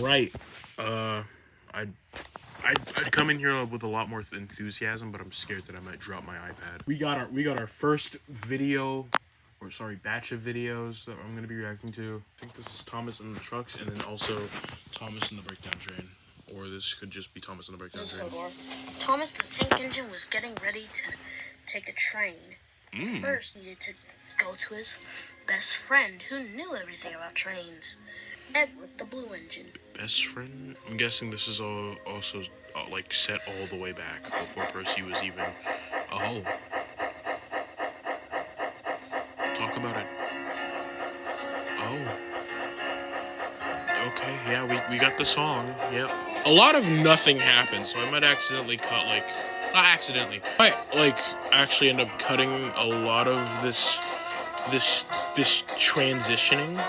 Right. I'd come in here with a lot more enthusiasm, but I'm scared that I might drop my iPad. We got our first video, or sorry, batch of videos that I'm gonna be reacting to. I think this is Thomas and the trucks, and then also Thomas and the breakdown train. Or this could just be Thomas and the breakdown train. Thomas the tank engine was getting ready to take a train. First needed to go to his best friend who knew everything about trains. Edward the blue engine. Best friend? I'm guessing this is also like set all the way back before Percy was even. Oh. Talk about it. Oh. Okay, yeah, we got the song. Yep. A lot of nothing happened, so I might accidentally cut, like, not accidentally. I might, like, actually end up cutting a lot of this transitioning.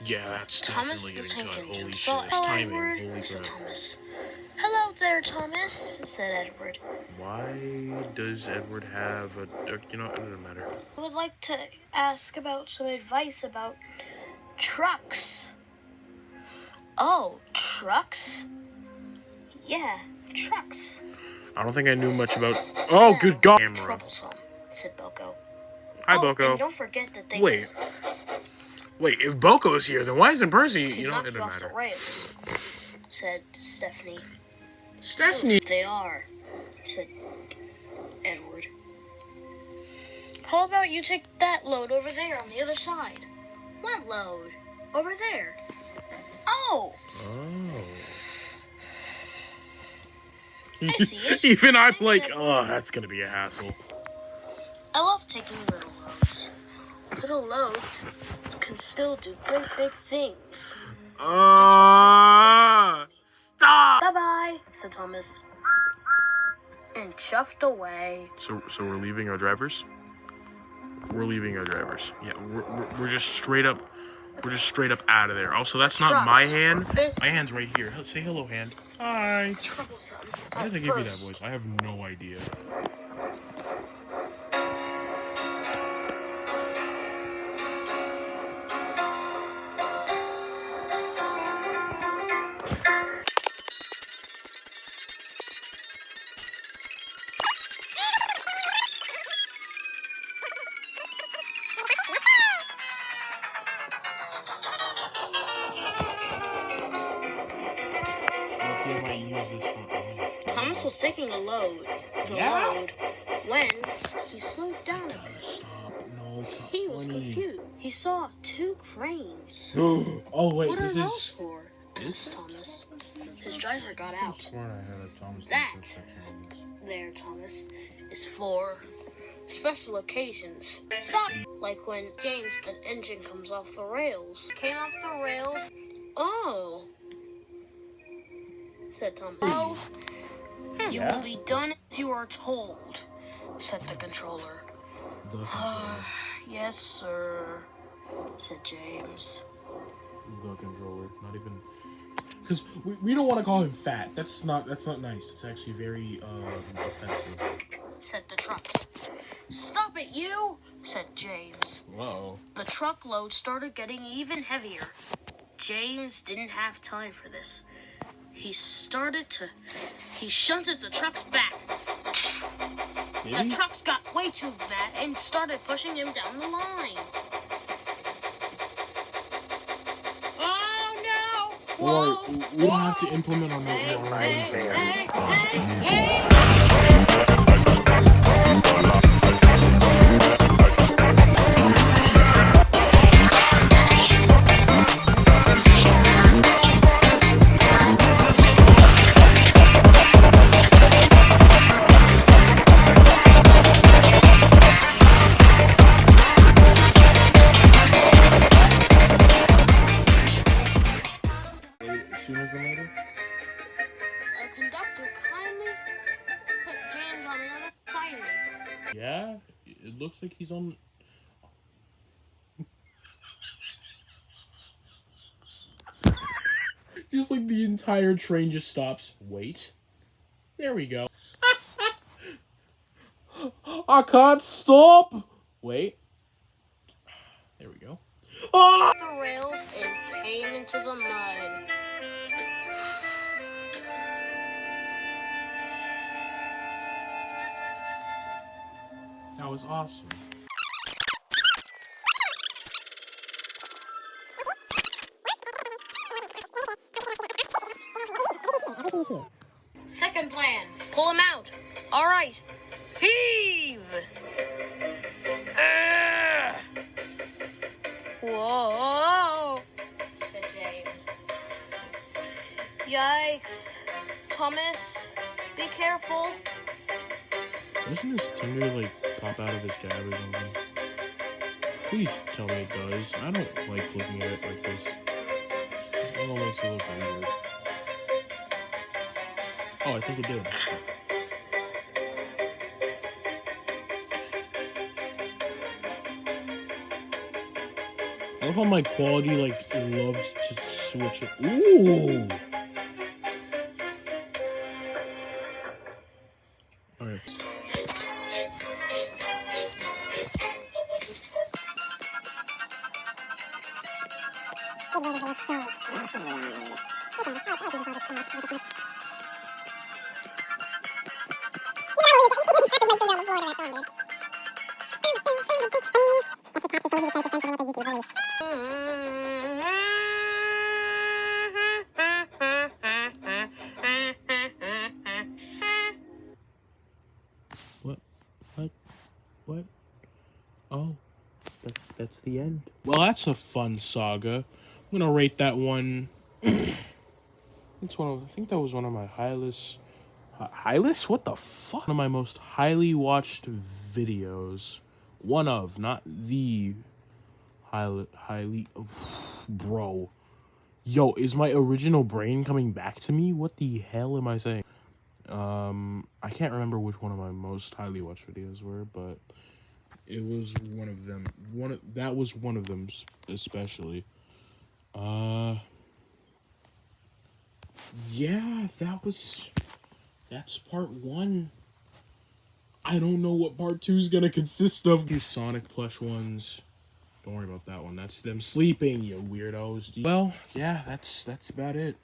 Yeah, that's definitely getting cut. Holy shit, it's timing. Holy crap. Hello there, Thomas, said Edward. Why does Edward have a... you know, it doesn't matter. I would like to ask about some advice about trucks. Oh, trucks? Yeah, trucks. I don't think I knew much about... Oh, good God! Troublesome, said Boko. Hi, Boko. And don't forget that they... Wait, if Boko's here, then why isn't Percy? You know, it doesn't matter. The rails, said Stephanie. Stephanie! They are, said Edward. How about you take that load over there on the other side? What load? Over there. Oh! I see it. Even I'm like, oh, that's gonna be a hassle. I love taking little loads. Little loads can still do great big things. Stop! Bye-bye, said Thomas. And chuffed away. So we're leaving our drivers? We're leaving our drivers. Yeah, we're just straight up out of there. Also, that's not my hand. My hand's right here. Say hello, hand. Hi. Troublesome. Why did they give you that voice? I have no idea. Thomas was taking a load. Load when he slowed down a bit. Stop. No, it's not He was confused. He saw two cranes. Oh, wait, what this are is... those for? Asked Thomas. His driver got out. That, there, Thomas, is for special occasions. Stop! Like when James, an engine comes off the rails. Came off the rails. Oh, said Thomas. Oh, you will be done as you are told, said the controller. Yes, sir, said James. The controller, not even... Because we don't want to call him fat. That's not nice. It's actually very offensive. Said the trucks. Stop it, you! Said James. Whoa. The truckload started getting even heavier. James didn't have time for this. He shunted the trucks back. The trucks got way too bad and started pushing him down the line. Oh no! Whoa! We don't have to implement on sooner than later? A conductor kindly put James on another siren. Yeah? It looks like he's on... Just like the entire train just stops. Wait. There we go. I can't stop! Wait. There we go. Oh! The rails and came into the mud. That was awesome. Second plan, pull him out. All right, heave. Whoa, said James. Yikes. Thomas, be careful. Doesn't his finger, like, pop out of his cab or something? Please tell me it does. I don't like looking at it like this. It all makes it look weird. Oh, I think it did. I love how my quality, like, loves to switch it. Ooh! Alright. What? Oh, that's the end. Well, that's a fun saga. I'm gonna rate that one. It's I think that was one of my highest. What the fuck? One of my most highly watched videos. One of, not the highly. Bro. Yo, is my original brain coming back to me? What the hell am I saying? I can't remember which one of my most highly watched videos were, but it was one of them. That was one of them especially. Yeah, that's part 1. I don't know what part 2 is gonna consist of. These Sonic plush ones. Don't worry about that one. That's them sleeping, you weirdos. Well, yeah, that's about it.